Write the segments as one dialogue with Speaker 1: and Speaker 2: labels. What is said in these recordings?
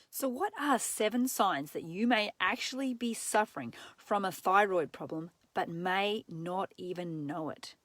Speaker 1: So what are 7 signs that you may actually be suffering from a thyroid problem but may not even know it?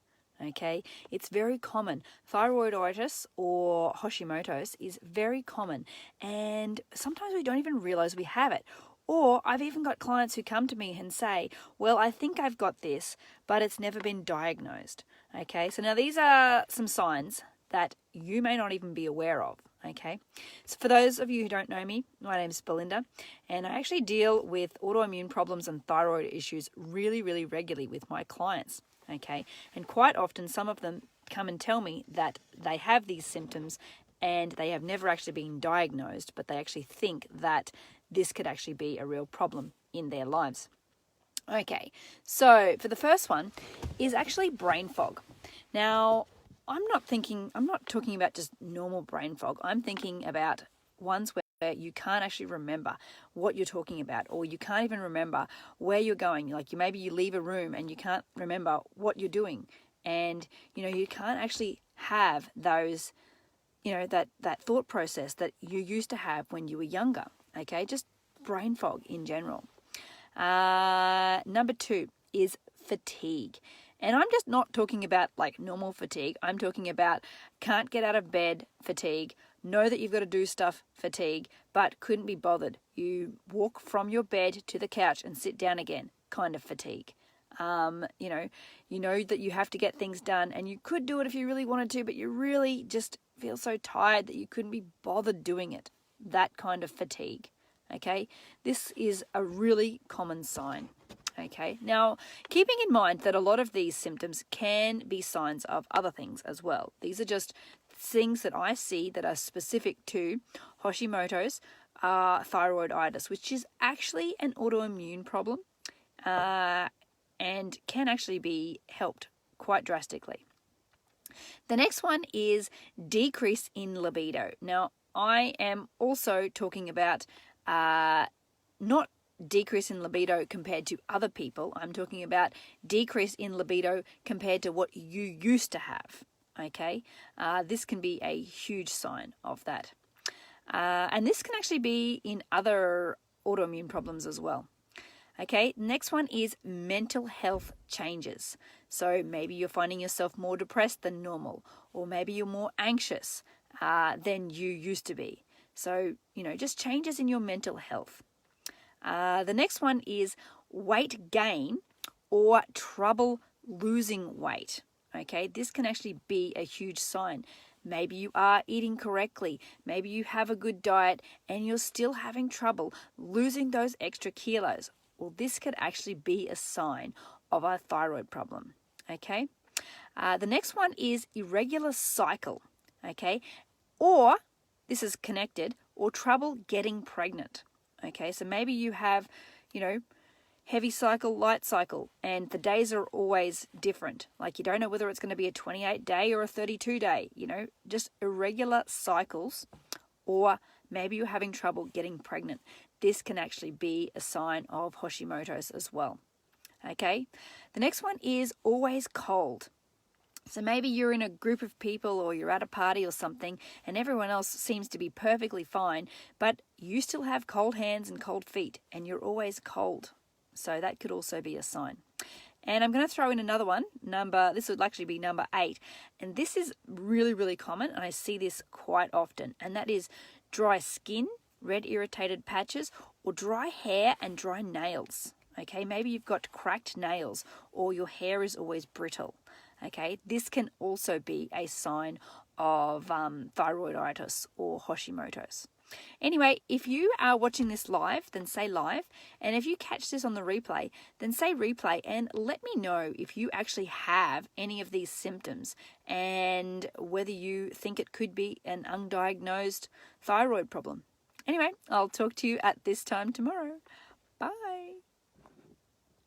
Speaker 1: Okay, it's very common. Thyroiditis or Hashimoto's is very common, and sometimes we don't even realize we have it. Or I've even got clients who come to me and say, well, I think I've got this, but it's never been diagnosed. Okay, so now these are some signs that you may not even be aware of. Okay, so for those of you who don't know me, my name is Belinda, and I actually deal with autoimmune problems and thyroid issues really, really regularly with my clients. Okay, and quite often some of them come and tell me that they have these symptoms and they have never actually been diagnosed, but they actually think that this could actually be a real problem in their lives. Okay, so for the first one is actually brain fog. Now, I'm not talking about just normal brain fog. I'm thinking about ones where you can't actually remember what you're talking about, or you can't even remember where you're going. Like maybe you leave a room and you can't remember what you're doing, and you can't actually have those, that thought process that you used to have when you were younger. Okay, just brain fog in general. Number 2 is fatigue. And I'm just not talking about like normal fatigue. I'm talking about can't get out of bed fatigue, know that you've got to do stuff fatigue, but couldn't be bothered. You walk from your bed to the couch and sit down again kind of fatigue. You know that you have to get things done and you could do it if you really wanted to, but you really just feel so tired that you couldn't be bothered doing it. That kind of fatigue. Okay, this is a really common sign. Okay, now keeping in mind that a lot of these symptoms can be signs of other things as well. These are just things that I see that are specific to Hashimoto's thyroiditis, which is actually an autoimmune problem and can actually be helped quite drastically. The next one is decrease in libido. Now, I am also talking about not decrease in libido compared to other people. I'm talking about decrease in libido compared to what you used to have. Okay, this can be a huge sign of that. And this can actually be in other autoimmune problems as well. Okay, next one is mental health changes. So maybe you're finding yourself more depressed than normal, or maybe you're more anxious than you used to be. So, just changes in your mental health. The next one is weight gain or trouble losing weight. Okay, this can actually be a huge sign. Maybe you are eating correctly. Maybe you have a good diet and you're still having trouble losing those extra kilos. Well, this could actually be a sign of a thyroid problem. Okay, the next one is irregular cycle. Okay, or this is connected, or trouble getting pregnant. Okay, so maybe you have, heavy cycle, light cycle, and the days are always different. Like you don't know whether it's going to be a 28-day or a 32-day, just irregular cycles, or maybe you're having trouble getting pregnant. This can actually be a sign of Hashimoto's as well. Okay, the next one is always cold. So maybe you're in a group of people or you're at a party or something and everyone else seems to be perfectly fine, but you still have cold hands and cold feet and you're always cold. So that could also be a sign. And I'm going to throw in another one. This would actually be number 8. And this is really, really common and I see this quite often. And that is dry skin, red irritated patches, or dry hair and dry nails. Okay, maybe you've got cracked nails or your hair is always brittle. Okay, this can also be a sign of thyroiditis or Hashimoto's. Anyway, if you are watching this live, then say live. And if you catch this on the replay, then say replay and let me know if you actually have any of these symptoms and whether you think it could be an undiagnosed thyroid problem. Anyway, I'll talk to you at this time tomorrow. Bye.